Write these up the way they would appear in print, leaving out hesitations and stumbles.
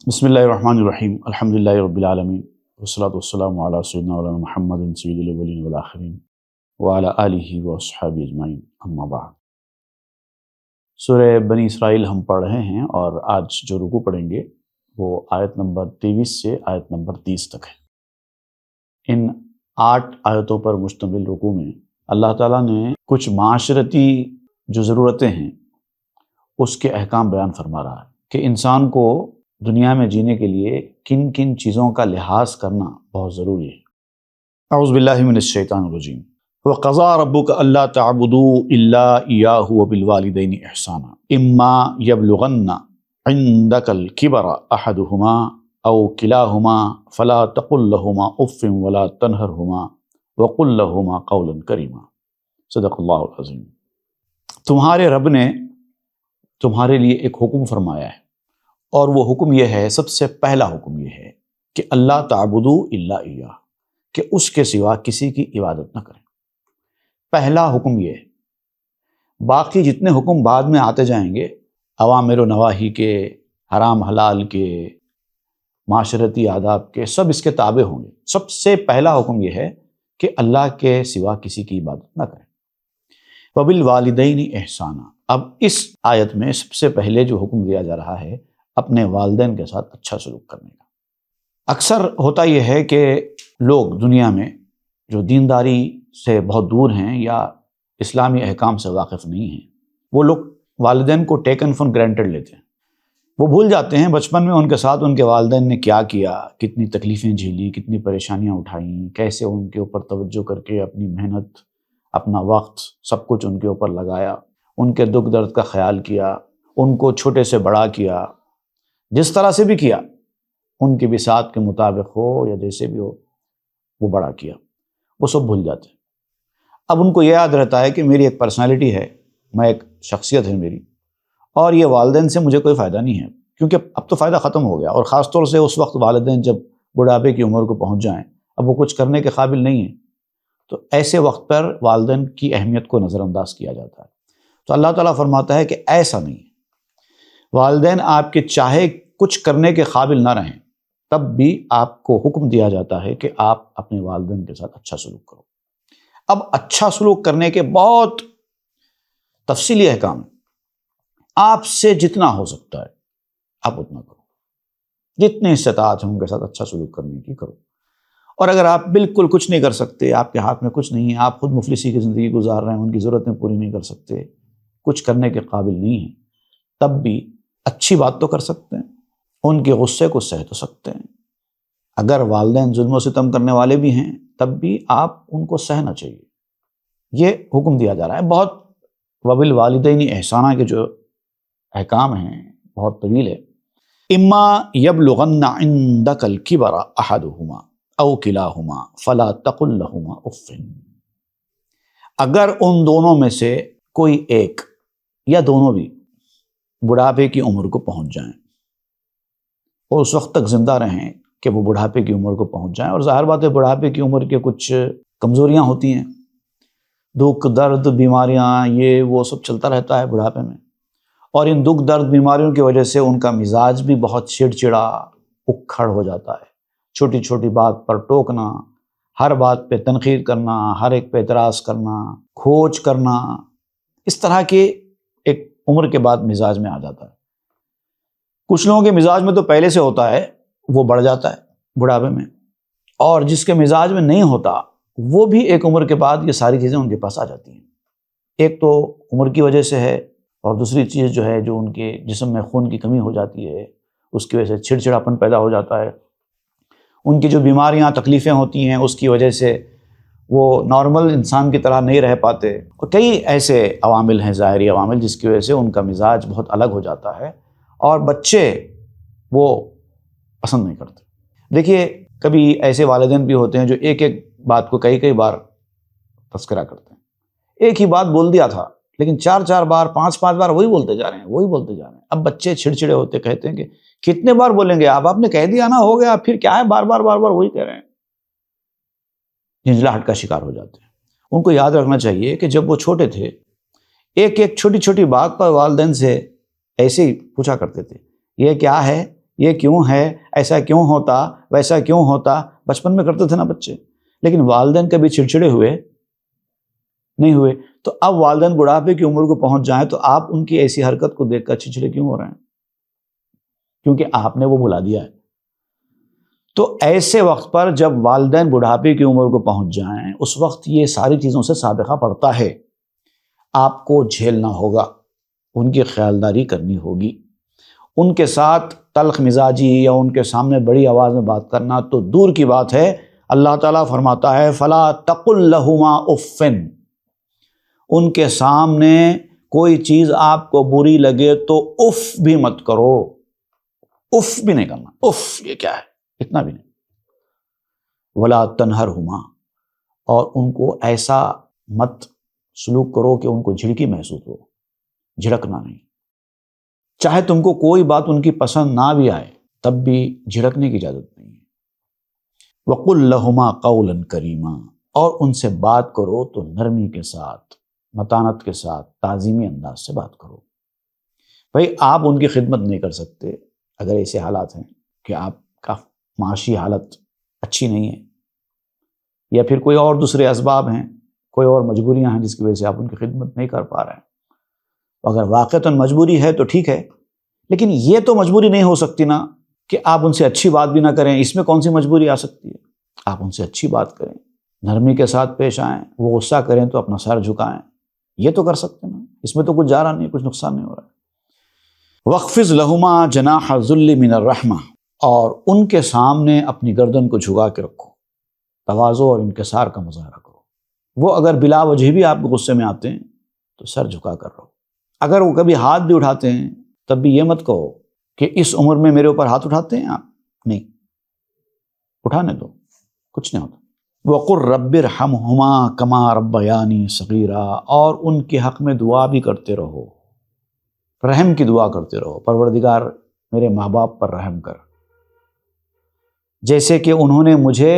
بسم اللہ الرحمن الرحیم الحمدللہ رب العالمین والصلاة والسلام علی سیدنا مولانا محمد سید الاولین والآخرین وعلی آلہ واصحابہ اجمعین اما بعد۔ سورہ بنی اسرائیل ہم پڑھ رہے ہیں اور آج جو رکوع پڑھیں گے وہ آیت نمبر 23 سے آیت نمبر 30 تک ہے۔ ان 8 آیتوں پر مشتمل رکوع میں اللہ تعالیٰ نے کچھ معاشرتی جو ضرورتیں ہیں اس کے احکام بیان فرما رہا ہے کہ انسان کو دنیا میں جینے کے لیے کن کن چیزوں کا لحاظ کرنا بہت ضروری ہے۔ اعوذ باللہ من الشیطان الرجیم۔ وَقَضَىٰ رَبُّكَ أَلَّا تَعْبُدُوا إِلَّا إِيَّاهُ وَبِالْوَالِدَيْنِ إِحْسَانًا إِمَّا يَبْلُغَنَّ عِندَكَ الْكِبَرَ أَحَدُهُمَا أَوْ كِلَاهُمَا فَلَا تَقُل لَّهُمَا أُفٍّ وَلَا تَنْهَرْهُمَا وَقُل لَّهُمَا قَوْلًا كَرِيمًا۔ صدق اللہ العظیم۔ تمہارے رب نے تمہارے لیے ایک حکم فرمایا ہے، اور وہ حکم یہ ہے، سب سے پہلا حکم یہ ہے کہ اللہ تعبدوا الا ایہ، کہ اس کے سوا کسی کی عبادت نہ کریں۔ پہلا حکم یہ ہے، باقی جتنے حکم بعد میں آتے جائیں گے، اوامر و نواہی کے، حرام حلال کے، معاشرتی آداب کے، سب اس کے تابع ہوں گے۔ سب سے پہلا حکم یہ ہے کہ اللہ کے سوا کسی کی عبادت نہ کریں۔ وبالوالدین احسانا، اب اس آیت میں سب سے پہلے جو حکم دیا جا رہا ہے اپنے والدین کے ساتھ اچھا سلوک کرنے کا۔ اکثر ہوتا یہ ہے کہ لوگ دنیا میں جو دینداری سے بہت دور ہیں یا اسلامی احکام سے واقف نہیں ہیں، وہ لوگ والدین کو ٹیکن فار گرانٹیڈ لیتے ہیں۔ وہ بھول جاتے ہیں بچپن میں ان کے ساتھ ان کے والدین نے کیا کیا، کتنی تکلیفیں جھیلی، کتنی پریشانیاں اٹھائیں، کیسے ان کے اوپر توجہ کر کے اپنی محنت، اپنا وقت، سب کچھ ان کے اوپر لگایا، ان کے دکھ درد کا خیال کیا، ان کو چھوٹے سے بڑا کیا، جس طرح سے بھی کیا، ان کے بساط کے مطابق ہو یا جیسے بھی ہو، وہ بڑا کیا، وہ سب بھول جاتے ہیں۔ اب ان کو یہ یاد رہتا ہے کہ میری ایک پرسنالٹی ہے، میں ایک شخصیت ہے میری، اور یہ والدین سے مجھے کوئی فائدہ نہیں ہے، کیونکہ اب تو فائدہ ختم ہو گیا، اور خاص طور سے اس وقت والدین جب بڑھاپے کی عمر کو پہنچ جائیں، اب وہ کچھ کرنے کے قابل نہیں ہیں، تو ایسے وقت پر والدین کی اہمیت کو نظر انداز کیا جاتا ہے۔ تو اللہ تعالیٰ فرماتا ہے کہ ایسا نہیں ہے، والدین آپ کے چاہے کچھ کرنے کے قابل نہ رہیں، تب بھی آپ کو حکم دیا جاتا ہے کہ آپ اپنے والدین کے ساتھ اچھا سلوک کرو۔ اب اچھا سلوک کرنے کے بہت تفصیلی احکام ہیں۔ آپ سے جتنا ہو سکتا ہے آپ اتنا کرو، جتنے استطاعت ہے ان کے ساتھ اچھا سلوک کرنے کی کرو، اور اگر آپ بالکل کچھ نہیں کر سکتے، آپ کے ہاتھ میں کچھ نہیں ہے، آپ خود مفلسی کی زندگی گزار رہے ہیں، ان کی ضرورتیں پوری نہیں کر سکتے، کچھ کرنے کے قابل نہیں ہیں، تب بھی اچھی بات تو کر سکتے ہیں، ان کے غصے کو سہ تو سکتے ہیں۔ اگر والدین ظلم و ستم کرنے والے بھی ہیں تب بھی آپ ان کو سہنا چاہیے، یہ حکم دیا جا رہا ہے۔ بہت وبالوالدین احسانہ کے جو احکام ہیں بہت طویل ہے۔ اما یبلغن عندک الکبر احدہما او کلاہما فلا تقل لہما اف، اگر ان دونوں میں سے کوئی ایک یا دونوں بھی بڑھاپے کی عمر کو پہنچ جائیں، اور اس وقت تک زندہ رہیں کہ وہ بڑھاپے کی عمر کو پہنچ جائیں، اور ظاہر بات ہے بڑھاپے کی عمر کے کچھ کمزوریاں ہوتی ہیں، دکھ درد بیماریاں، یہ وہ سب چلتا رہتا ہے بڑھاپے میں، اور ان دکھ درد بیماریوں کی وجہ سے ان کا مزاج بھی بہت چڑچڑا اکھڑ ہو جاتا ہے، چھوٹی چھوٹی بات پر ٹوکنا، ہر بات پہ تنقید کرنا، ہر ایک پہ اعتراض کرنا، کھوج کرنا، اس طرح کے ایک عمر کے بعد مزاج میں آ جاتا ہے۔ کچھ لوگوں کے مزاج میں تو پہلے سے ہوتا ہے، وہ بڑھ جاتا ہے بڑھاپے میں، اور جس کے مزاج میں نہیں ہوتا وہ بھی ایک عمر کے بعد یہ ساری چیزیں ان کے پاس آ جاتی ہیں۔ ایک تو عمر کی وجہ سے ہے، اور دوسری چیز جو ہے جو ان کے جسم میں خون کی کمی ہو جاتی ہے، اس کی وجہ سے چڑچڑاپن پیدا ہو جاتا ہے، ان کی جو بیماریاں تکلیفیں ہوتی ہیں اس کی وجہ سے وہ نارمل انسان کی طرح نہیں رہ پاتے، اور کئی ایسے عوامل ہیں، ظاہری عوامل، جس کی وجہ سے ان کا مزاج بہت الگ ہو جاتا ہے، اور بچے وہ پسند نہیں کرتے۔ دیکھیے کبھی ایسے والدین بھی ہوتے ہیں جو ایک ایک بات کو کئی بار تذکرہ کرتے ہیں، ایک ہی بات بول دیا تھا لیکن 4 بار 5 بار وہی بولتے جا رہے ہیں۔ اب بچے چھڑچھڑے ہوتے کہتے ہیں کہ کتنے بار بولیں گے آپ نے کہہ دیا نا، ہو گیا، پھر کیا ہے بار بار وہی کہہ رہے ہیں، جھنجھلاہٹ کا شکار ہو جاتے ہیں۔ ان کو یاد رکھنا چاہیے کہ جب وہ چھوٹے تھے ایک چھوٹی چھوٹی بات پر والدین سے ایسے ہی پوچھا کرتے تھے، یہ کیا ہے، یہ کیوں ہے، ایسا کیوں ہوتا، ویسا کیوں ہوتا، بچپن میں کرتے تھے نا بچے. لیکن والدین کبھی چڑچڑے ہوئے نہیں ہوئے. تو اب والدین بڑھاپے کی عمر کو پہنچ جائیں تو آپ ان کی ایسی حرکت کو دیکھ کر چڑچڑے کیوں ہو رہے ہیں؟ کیونکہ آپ نے وہ بلا دیا ہے. تو ایسے وقت پر جب والدین بڑھاپے کی عمر کو پہنچ جائیں، اس وقت یہ ساری چیزوں سے سابقہ پڑتا ہے. آپ کو جھیلنا ہوگا، ان کی خیالداری کرنی ہوگی، ان کے ساتھ تلخ مزاجی یا ان کے سامنے بڑی آواز میں بات کرنا تو دور کی بات ہے. اللہ تعالیٰ فرماتا ہے فَلَا تَقُلْ لَهُمَا اُفٍّ، ان کے سامنے کوئی چیز آپ کو بری لگے تو اف بھی مت کرو. اف بھی نہیں کرنا، اف یہ کیا ہے، اتنا بھی نہیں. وَلَا تَنْهَرْهُمَا، اور ان کو ایسا مت سلوک کرو کہ ان کو جھڑکی محسوس ہو. جھڑکنا نہیں. چاہے تم کو کوئی بات ان کی پسند نہ بھی آئے تب بھی جھڑکنے کی اجازت نہیں ہے. وَقُلْ لَهُمَا قَوْلًا كَرِيمًا، اور ان سے بات کرو تو نرمی کے ساتھ، متانت کے ساتھ، تعظیمی انداز سے بات کرو. بھائی آپ ان کی خدمت نہیں کر سکتے اگر ایسے حالات ہیں کہ آپ کا معاشی حالت اچھی نہیں ہے، یا پھر کوئی اور دوسرے اسباب ہیں، کوئی اور مجبوریاں ہیں جس کی وجہ سے آپ ان کی خدمت نہیں کر پا رہے ہیں. اگر واقعتاً مجبوری ہے تو ٹھیک ہے، لیکن یہ تو مجبوری نہیں ہو سکتی نا کہ آپ ان سے اچھی بات بھی نہ کریں. اس میں کون سی مجبوری آ سکتی ہے؟ آپ ان سے اچھی بات کریں، نرمی کے ساتھ پیش آئیں. وہ غصہ کریں تو اپنا سر جھکائیں، یہ تو کر سکتے ہیں نا. اس میں تو کچھ جا رہا نہیں، کچھ نقصان نہیں ہو رہا. وَاخْفِضْ لَهُمَا جَنَاحَ الذُّلِّ مِنَ الرَّحْمَةِ، اور ان کے سامنے اپنی گردن کو جھکا کے رکھو، تواضع اور انکسار کا مظاہرہ کرو. وہ اگر بلا وجہ بھی آپ کے غصے میں آتے ہیں تو سر جھکا کر رہو. اگر وہ کبھی ہاتھ بھی اٹھاتے ہیں تب بھی یہ مت کہو کہ اس عمر میں میرے اوپر ہاتھ اٹھاتے ہیں آپ. نہیں، اٹھانے دو، کچھ نہیں ہوتا. وَقُلْ رَبِّ ارْحَمْهُمَا كَمَا رَبَّيَانِي صَغِيرًا، اور ان کے حق میں دعا بھی کرتے رہو، رحم کی دعا کرتے رہو. پروردگار میرے ماں باپ پر رحم کر، جیسے کہ انہوں نے مجھے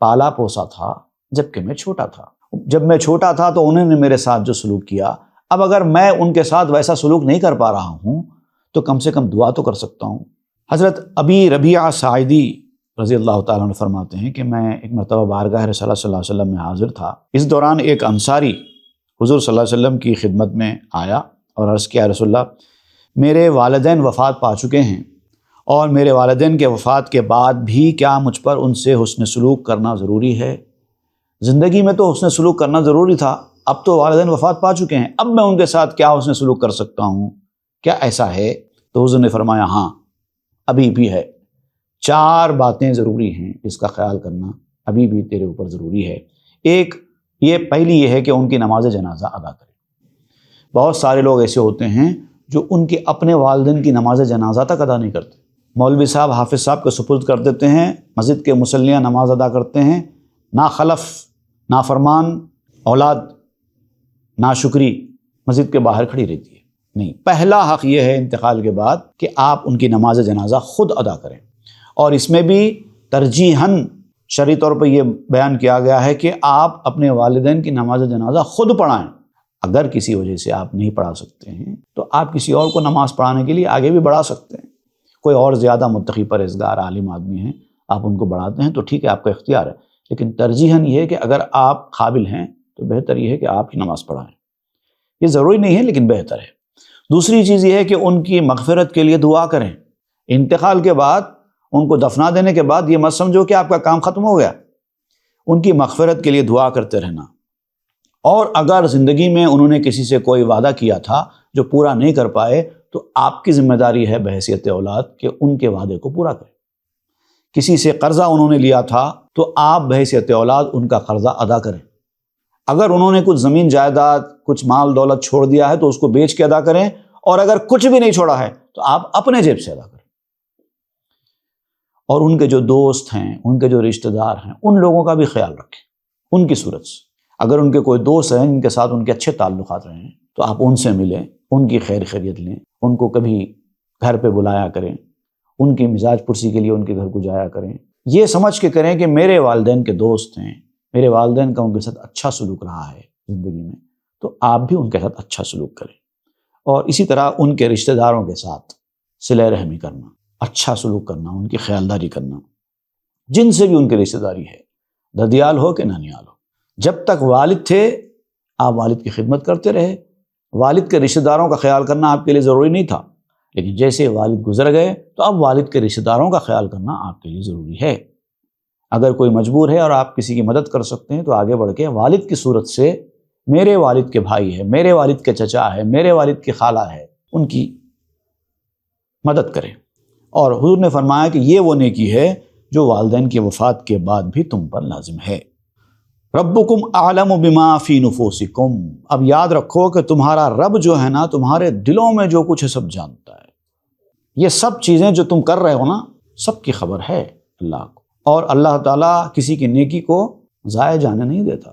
پالا پوسا تھا جب کہ میں چھوٹا تھا. جب میں چھوٹا تھا تو انہوں نے میرے ساتھ جو سلوک کیا، اب اگر میں ان کے ساتھ ویسا سلوک نہیں کر پا رہا ہوں تو کم سے کم دعا تو کر سکتا ہوں. حضرت ابی ربیعہ ساعدی رضی اللہ تعالیٰ عنہ فرماتے ہیں کہ میں ایک مرتبہ بارگاہ رسول اللہ صلی اللہ علیہ وسلم میں حاضر تھا. اس دوران ایک انصاری حضور صلی اللہ علیہ وسلم کی خدمت میں آیا اور عرض کیا رسول اللہ، میرے والدین وفات پا چکے ہیں، اور میرے والدین کے وفات کے بعد بھی کیا مجھ پر ان سے حسن سلوک کرنا ضروری ہے؟ زندگی میں تو حسن سلوک کرنا ضروری تھا، اب تو والدین وفات پا چکے ہیں، اب میں ان کے ساتھ کیا حسن سلوک کر سکتا ہوں؟ کیا ایسا ہے؟ تو حضور نے فرمایا ہاں، ابھی بھی ہے. 4 باتیں ضروری ہیں جس کا خیال کرنا ابھی بھی تیرے اوپر ضروری ہے. ایک یہ پہلی یہ ہے کہ ان کی نماز جنازہ ادا کرے. بہت سارے لوگ ایسے ہوتے ہیں جو ان کے اپنے والدین کی نماز جنازہ تک ادا نہیں کرتے. مولوی صاحب، حافظ صاحب کو سپرد کر دیتے ہیں، مسجد کے مصلیاں نماز ادا کرتے ہیں، ناخلف، نافرمان اولاد ناشکری مسجد کے باہر کھڑی رہتی ہے. نہیں، پہلا حق یہ ہے انتقال کے بعد کہ آپ ان کی نماز جنازہ خود ادا کریں. اور اس میں بھی ترجیحاً شرعی طور پر یہ بیان کیا گیا ہے کہ آپ اپنے والدین کی نماز جنازہ خود پڑھائیں. اگر کسی وجہ سے آپ نہیں پڑھا سکتے ہیں تو آپ کسی اور کو نماز پڑھانے کے لیے آگے بھی بڑھا سکتے ہیں. کوئی اور زیادہ متقی پرہیزگار عالم آدمی ہیں، آپ ان کو بڑھاتے ہیں تو ٹھیک ہے، آپ کا اختیار ہے. لیکن ترجیحاً یہ ہے کہ اگر آپ قابل ہیں تو بہتر یہ ہے کہ آپ ہی نماز پڑھائیں. یہ ضروری نہیں ہے لیکن بہتر ہے. دوسری چیز یہ ہے کہ ان کی مغفرت کے لیے دعا کریں. انتقال کے بعد، ان کو دفنا دینے کے بعد یہ مت سمجھو کہ آپ کا کام ختم ہو گیا. ان کی مغفرت کے لیے دعا کرتے رہنا. اور اگر زندگی میں انہوں نے کسی سے کوئی وعدہ کیا تھا جو پورا نہیں کر پائے تو آپ کی ذمہ داری ہے بحیثیت اولاد کہ ان کے وعدے کو پورا کریں. کسی سے قرضہ انہوں نے لیا تھا تو آپ بحیثیت اولاد ان کا قرضہ ادا کریں. اگر انہوں نے کچھ زمین جائیداد، کچھ مال دولت چھوڑ دیا ہے تو اس کو بیچ کے ادا کریں، اور اگر کچھ بھی نہیں چھوڑا ہے تو آپ اپنے جیب سے ادا کریں. اور ان کے جو دوست ہیں، ان کے جو رشتہ دار ہیں، ان لوگوں کا بھی خیال رکھیں. ان کی صورت سے اگر ان کے کوئی دوست ہیں جن کے ساتھ ان کے اچھے تعلقات رہے ہیں تو آپ ان سے ملیں، ان کی خیر خیریت لیں، ان کو کبھی گھر پہ بلایا کریں، ان کی مزاج پرسی کے لیے ان کے گھر کو جایا کریں. یہ سمجھ کے کریں کہ میرے والدین کے دوست ہیں، میرے والدین کا ان کے ساتھ اچھا سلوک رہا ہے زندگی میں، تو آپ بھی ان کے ساتھ اچھا سلوک کریں. اور اسی طرح ان کے رشتہ داروں کے ساتھ صلہ رحمی کرنا. اچھا سلوک کرنا، ان کی خیالداری کرنا، جن سے بھی ان کی رشتہ داری ہے، ددیال ہو کہ نانیال ہو۔ جب تک والد تھے آپ والد کی خدمت کرتے رہے، والد کے رشتہ داروں کا خیال کرنا آپ کے لیے ضروری نہیں تھا، لیکن جیسے والد گزر گئے تو اب والد کے رشتہ داروں کا خیال کرنا آپ کے لیے ضروری ہے۔ اگر کوئی مجبور ہے اور آپ کسی کی مدد کر سکتے ہیں تو آگے بڑھ کے والد کی صورت سے، میرے والد کے بھائی ہے، میرے والد کے چچا ہے، میرے والد کی خالہ ہے، ان کی مدد کریں۔ اور حضور نے فرمایا کہ یہ وہ نیکی ہے جو والدین کی وفات کے بعد بھی تم پر لازم ہے۔ ربکم اعلم بما فی نفوسکم، اب یاد رکھو کہ تمہارا رب جو ہے نا، تمہارے دلوں میں جو کچھ ہے سب جانتا ہے۔ یہ سب چیزیں جو تم کر رہے ہو نا، سب کی خبر ہے اللہ کو، اور اللہ تعالیٰ کسی کی نیکی کو ضائع جانے نہیں دیتا۔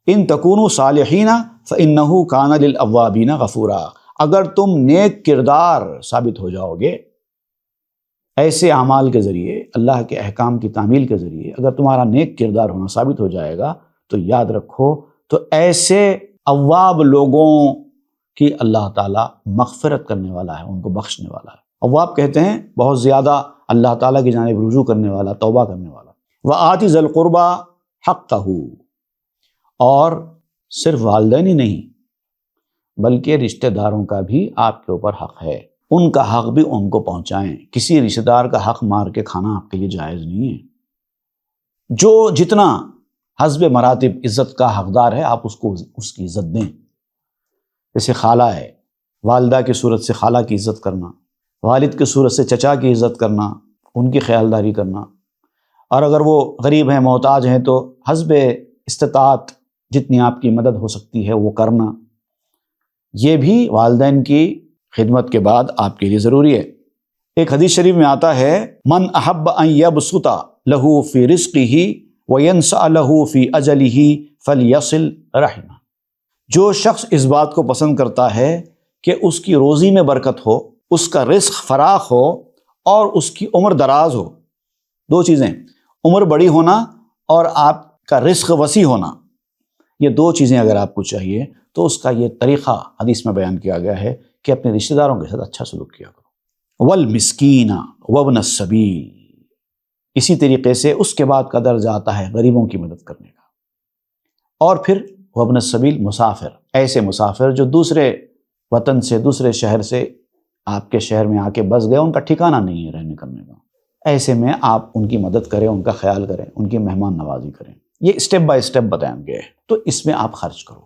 ان تکونوا صالحین فانہ کان للاوابین غفورا، اگر تم نیک کردار ثابت ہو جاؤ گے ایسے اعمال کے ذریعے، اللہ کے احکام کی تعمیل کے ذریعے، اگر تمہارا نیک کردار ہونا ثابت ہو جائے گا تو یاد رکھو تو ایسے اواب لوگوں کی اللہ تعالیٰ مغفرت کرنے والا ہے، ان کو بخشنے والا ہے۔ اواب کہتے ہیں بہت زیادہ اللہ تعالیٰ کی جانب رجوع کرنے والا، توبہ کرنے والا۔ وآت ذی القربی حقہ، اور صرف والدین ہی نہیں بلکہ رشتہ داروں کا بھی آپ کے اوپر حق ہے، ان کا حق بھی ان کو پہنچائیں۔ کسی رشتہ دار کا حق مار کے کھانا آپ کے لیے جائز نہیں ہے۔ جو جتنا حسب مراتب عزت کا حقدار ہے آپ اس کو اس کی عزت دیں۔ جیسے خالہ ہے، والدہ کی صورت سے خالہ کی عزت کرنا، والد کی صورت سے چچا کی عزت کرنا، ان کی خیالداری کرنا، اور اگر وہ غریب ہیں، محتاج ہیں تو حسب استطاعت جتنی آپ کی مدد ہو سکتی ہے وہ کرنا، یہ بھی والدین کی خدمت کے بعد آپ کے لیے ضروری ہے۔ ایک حدیث شریف میں آتا ہے من احب ان یبسط لہ فی رزقہ وینسع لہ فی اجلہ فلیصل رحمہ، جو شخص اس بات کو پسند کرتا ہے کہ اس کی روزی میں برکت ہو، اس کا رزق فراخ ہو اور اس کی عمر دراز ہو، دو چیزیں، عمر بڑی ہونا اور آپ کا رزق وسیع ہونا، یہ دو چیزیں اگر آپ کو چاہیے تو اس کا یہ طریقہ حدیث میں بیان کیا گیا ہے کہ اپنے رشتہ داروں کے ساتھ اچھا سلوک کیا کرو۔ والمسکین وابن السبیل، اسی طریقے سے اس کے بعد کا درجہ آتا ہے غریبوں کی مدد کرنے کا، اور پھر وابن السبیل مسافر، ایسے مسافر جو دوسرے وطن سے، دوسرے شہر سے آپ کے شہر میں آ کے بس گئے، ان کا ٹھکانہ نہیں ہے رہنے کرنے کا، ایسے میں آپ ان کی مدد کریں، ان کا خیال کریں، ان کی مہمان نوازی کریں۔ یہ اسٹیپ بائی اسٹیپ بتایا گیا ہے، تو اس میں آپ خرچ کرو۔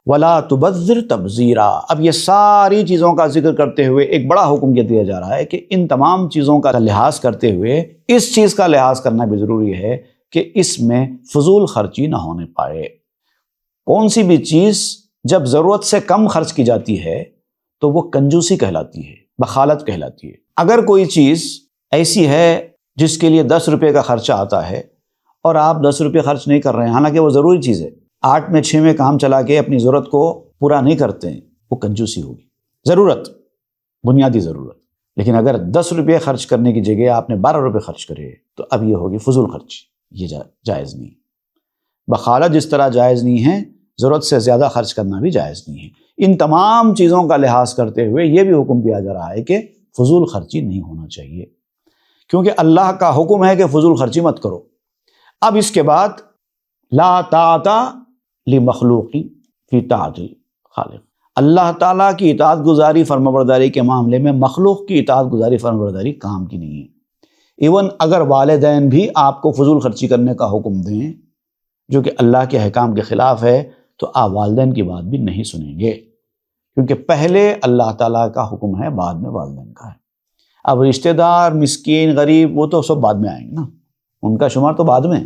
ولا تبذر تبذیرا، اب یہ ساری چیزوں کا ذکر کرتے ہوئے ایک بڑا حکم یہ دیا جا رہا ہے کہ ان تمام چیزوں کا لحاظ کرتے ہوئے اس چیز کا لحاظ کرنا بھی ضروری ہے کہ اس میں فضول خرچی نہ ہونے پائے۔ کون سی بھی چیز جب ضرورت سے کم خرچ کی جاتی ہے تو وہ کنجوسی کہلاتی ہے، بخالت کہلاتی ہے۔ اگر کوئی چیز ایسی ہے جس کے لیے 10 روپے کا خرچہ آتا ہے اور آپ 10 روپے خرچ نہیں کر رہے ہیں، حالانکہ وہ ضروری چیز ہے، 8 میں 6 میں کام چلا کے اپنی ضرورت کو پورا نہیں کرتے ہیں، وہ کنجوسی ہوگی۔ ضرورت، بنیادی ضرورت، لیکن اگر 10 روپے خرچ کرنے کی جگہ آپ نے 12 روپے خرچ کرے تو اب یہ ہوگی فضول خرچ، یہ جائز نہیں۔ بخالت جس طرح جائز نہیں ہے، ضرورت سے زیادہ خرچ کرنا بھی جائز نہیں ہے۔ ان تمام چیزوں کا لحاظ کرتے ہوئے یہ بھی حکم دیا جا رہا ہے کہ فضول خرچی نہیں ہونا چاہیے، کیونکہ اللہ کا حکم ہے کہ فضول خرچی مت کرو۔ اب اس کے بعد لا طاعت لمخلوق فی طاعت الخالق، اللہ تعالیٰ کی اطاعت گزاری فرمانبرداری کے معاملے میں مخلوق کی اطاعت گزاری فرمانبرداری کام کی نہیں ہے۔ ایون اگر والدین بھی آپ کو فضول خرچی کرنے کا حکم دیں جو کہ اللہ کے احکام کے خلاف ہے تو آپ والدین کی بات بھی نہیں سنیں گے، کیونکہ پہلے اللہ تعالیٰ کا حکم ہے، بعد میں والدین کا ہے۔ اب رشتہ دار، مسکین، غریب، وہ تو سب بعد میں آئیں گے نا، ان کا شمار تو بعد میں،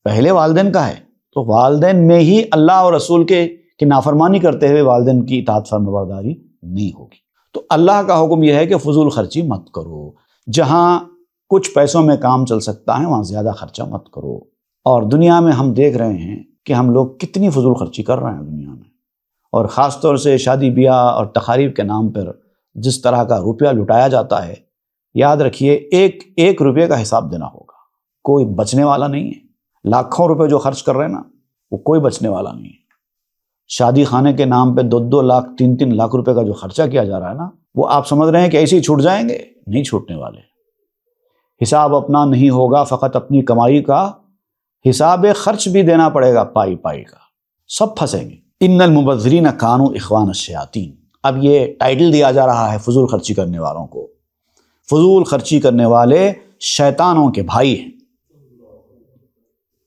پہلے والدین کا ہے۔ تو والدین میں ہی اللہ اور رسول کی نافرمانی کرتے ہوئے والدین کی اطاعت فرمانبرداری نہیں ہوگی۔ تو اللہ کا حکم یہ ہے کہ فضول خرچی مت کرو، جہاں کچھ پیسوں میں کام چل سکتا ہے وہاں زیادہ خرچہ مت کرو۔ اور دنیا میں ہم دیکھ رہے ہیں کہ ہم لوگ کتنی فضول خرچی کر رہے ہیں دنیا میں، اور خاص طور سے شادی بیاہ اور تقاریب کے نام پر جس طرح کا روپیہ لٹایا جاتا ہے، یاد رکھیے ایک روپے کا حساب دینا ہوگا، کوئی بچنے والا نہیں ہے۔ لاکھوں روپے جو خرچ کر رہے ہیں نا، وہ کوئی بچنے والا نہیں ہے۔ شادی خانے کے نام پہ 2 لاکھ 3 لاکھ روپے کا جو خرچہ کیا جا رہا ہے نا، وہ آپ سمجھ رہے ہیں کہ ایسے ہی چھوٹ جائیں گے؟ نہیں چھوٹنے والے. حساب اپنا نہیں ہوگا، فقط اپنی کمائی کا حساب خرچ بھی دینا پڑے گا، پائی پائی کا، سب پھنسیں گے. ان المبذرین کانوا اخوان الشیاطین. اب یہ ٹائٹل دیا جا رہا ہے فضول خرچی کرنے والوں کو. فضول خرچی کرنے والے شیطانوں کے بھائی ہیں،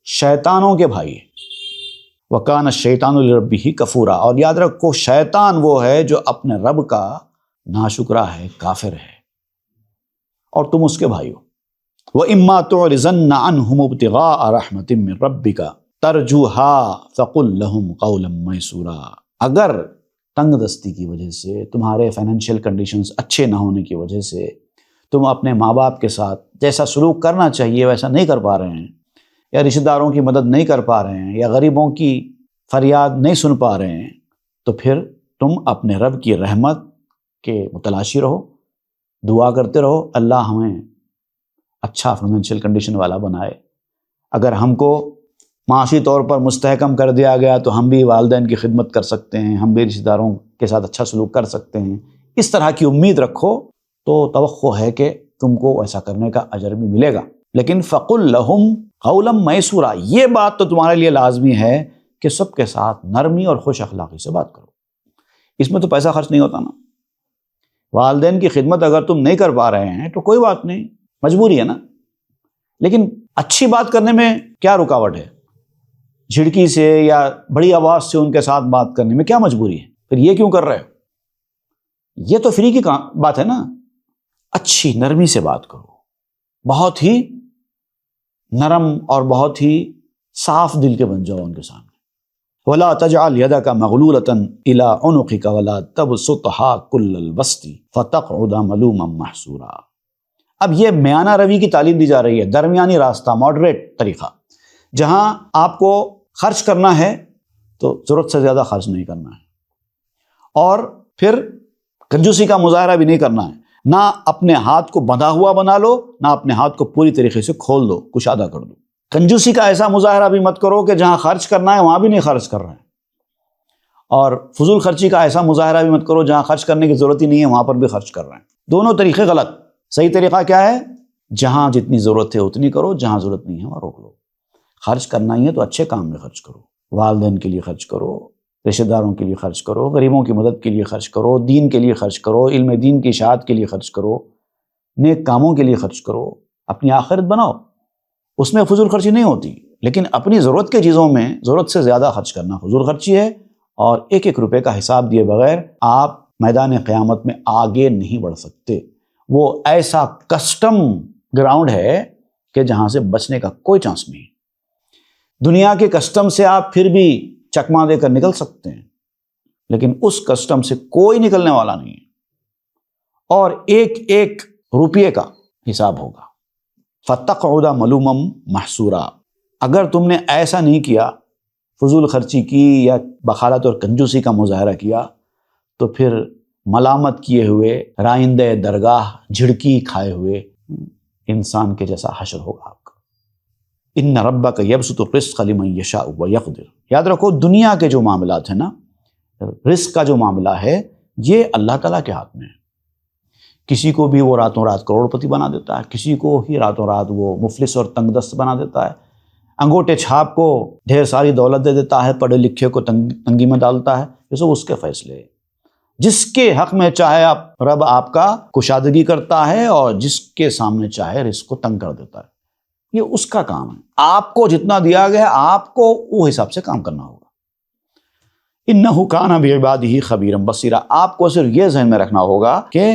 شیطانوں کے بھائی ہیں. وَكَانَ الشَّيْطَانُ لِرَبِّهِ كَفُورًا. اور یاد رکھو شیطان وہ ہے جو اپنے رب کا ناشکرا ہے، کافر ہے، اور تم اس کے بھائی ہو. وَإِمَّا تُعْرِضَنَّ عَنْهُمُ ابْتِغَاءَ رَحْمَةٍ مِّن رَّبِّكَ تَرْجُوهَا فَقُل لَّهُمْ قَوْلًا مَّيْسُورًا. اگر تنگ دستی کی وجہ سے، تمہارے فائنینشیل کنڈیشنز اچھے نہ ہونے کی وجہ سے تم اپنے ماں باپ کے ساتھ جیسا سلوک کرنا چاہیے ویسا نہیں کر پا رہے ہیں، یا رشتہ داروں کی مدد نہیں کر پا رہے ہیں، یا غریبوں کی فریاد نہیں سن پا رہے ہیں، تو پھر تم اپنے رب کی رحمت کے متلاشی رہو، دعا کرتے رہو اللہ ہمیں اچھا فائنینشیل کنڈیشن والا بنائے. اگر ہم کو معاشی طور پر مستحکم کر دیا گیا تو ہم بھی والدین کی خدمت کر سکتے ہیں، ہم بھی رشتہ داروں کے ساتھ اچھا سلوک کر سکتے ہیں. اس طرح کی امید رکھو تو توقع ہے کہ تم کو ایسا کرنے کا اجر بھی ملے گا. لیکن فَقُل لَّهُمْ قَوْلًا مَّيْسُورًا. یہ بات تو تمہارے لیے لازمی ہے کہ سب کے ساتھ نرمی اور خوش اخلاقی سے بات کرو. اس میں تو پیسہ خرچ نہیں ہوتا نا. والدین کی خدمت اگر تم نہیں کر پا رہے ہیں تو کوئی بات نہیں، مجبوری ہے نا. لیکن اچھی بات کرنے میں کیا رکاوٹ ہے؟ جھڑکی سے یا بڑی آواز سے ان کے ساتھ بات کرنے میں کیا مجبوری ہے؟ پھر یہ کیوں کر رہے ہو؟ یہ تو فری کی بات ہے نا. اچھی نرمی سے بات کرو، بہت ہی نرم اور بہت ہی صاف دل کے بن جاؤ ان کے سامنے. وَلَا تَجْعَلْ يَدَكَ مَغْلُولَةً إِلَىٰ عُنُقِكَ وَلَا تَبْسُطْهَا كُلَّ الْبَسْطِ فَتَقْعُدَ مَلُومًا مَّحْسُورًا. اب یہ میانہ روی کی تعلیم دی جا رہی ہے، درمیانی راستہ، ماڈریٹ طریقہ. جہاں آپ کو خرچ کرنا ہے تو ضرورت سے زیادہ خرچ نہیں کرنا ہے، اور پھر کنجوسی کا مظاہرہ بھی نہیں کرنا ہے. نہ اپنے ہاتھ کو بندھا ہوا بنا لو، نہ اپنے ہاتھ کو پوری طریقے سے کھول دو، کشادہ کر دو. کنجوسی کا ایسا مظاہرہ بھی مت کرو کہ جہاں خرچ کرنا ہے وہاں بھی نہیں خرچ کر رہے ہیں، اور فضول خرچی کا ایسا مظاہرہ بھی مت کرو جہاں خرچ کرنے کی ضرورت ہی نہیں ہے وہاں پر بھی خرچ کر رہے ہیں. دونوں طریقے غلط. صحیح طریقہ کیا ہے؟ جہاں جتنی ضرورت ہے اتنی کرو، جہاں ضرورت نہیں ہے وہاں روک لو. خرچ کرنا ہی ہے تو اچھے کام میں خرچ کرو، والدین کے لیے خرچ کرو، رشتہ داروں کے لیے خرچ کرو، غریبوں کی مدد کے لیے خرچ کرو، دین کے لیے خرچ کرو، علم دین کی اشاعت کے لیے خرچ کرو، نیک کاموں کے لیے خرچ کرو، اپنی آخرت بناؤ. اس میں فضول خرچی نہیں ہوتی. لیکن اپنی ضرورت کے چیزوں میں ضرورت سے زیادہ خرچ کرنا فضول خرچی ہے، اور ایک ایک روپے کا حساب دیے بغیر آپ میدان قیامت میں آگے نہیں بڑھ سکتے. وہ ایسا کسٹم گراؤنڈ ہے کہ جہاں سے بچنے کا کوئی چانس نہیں. دنیا کے کسٹم سے آپ پھر بھی چکما دے کر نکل سکتے ہیں، لیکن اس کسٹم سے کوئی نکلنے والا نہیں ہے، اور ایک ایک روپیے کا حساب ہوگا. فَتَقْعُدَ مَلُومًا مَّحْسُورًا. اگر تم نے ایسا نہیں کیا، فضول خرچی کی یا بخالت اور کنجوسی کا مظاہرہ کیا، تو پھر ملامت کیے ہوئے، رائندہ درگاہ، جھڑکی کھائے ہوئے انسان کے جیسا حشر ہوگا آپ کا. ان ربک یبسط الرزق لمن یشاء ویقدر. یاد رکھو دنیا کے جو معاملات ہیں نا، رزق کا جو معاملہ ہے یہ اللہ تعالیٰ کے ہاتھ میں ہے. کسی کو بھی وہ راتوں رات کروڑ پتی بنا دیتا ہے، کسی کو ہی راتوں رات وہ مفلس اور تنگ دست بنا دیتا ہے، انگوٹھے چھاپ کو ڈھیر ساری دولت دے دیتا ہے، پڑھے لکھے کو تنگی میں ڈالتا ہے. یہ سب اس کے فیصلے ہیں. جس کے حق میں چاہے رب آپ کا کشادگی کرتا ہے، اور جس کے سامنے چاہے رزق کو تنگ کر دیتا ہے. یہ اس کا کام ہے. آپ کو جتنا دیا گیا ہے آپ کو وہ حساب سے کام کرنا ہوگا. انہ کان بعبادہ خبیرا بصیرا. آپ کو صرف یہ ذہن میں رکھنا ہوگا کہ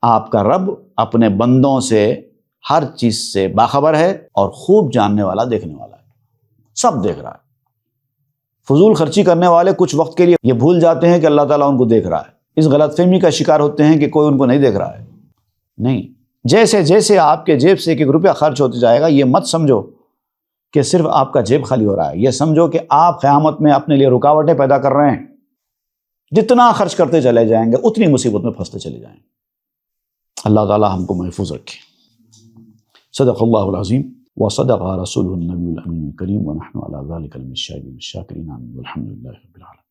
آپ کا رب اپنے بندوں سے ہر چیز سے باخبر ہے، اور خوب جاننے والا، دیکھنے والا ہے، سب دیکھ رہا ہے. فضول خرچی کرنے والے کچھ وقت کے لیے یہ بھول جاتے ہیں کہ اللہ تعالیٰ ان کو دیکھ رہا ہے. اس غلط فہمی کا شکار ہوتے ہیں کہ کوئی ان کو نہیں دیکھ رہا ہے. نہیں، جیسے جیسے آپ کے جیب سے ایک ایک روپیہ خرچ ہوتے جائے گا، یہ مت سمجھو کہ صرف آپ کا جیب خالی ہو رہا ہے. یہ سمجھو کہ آپ قیامت میں اپنے لیے رکاوٹیں پیدا کر رہے ہیں. جتنا خرچ کرتے چلے جائیں گے اتنی مصیبت میں پھنستے چلے جائیں گے. اللہ تعالیٰ ہم کو محفوظ رکھے. صدق اللہ العظیم وصدق رسولہ النبی الامین الکریم ونحن علی ذلک من الشاہدین والشاکرین. آمین والحمد للہ رب العالمین.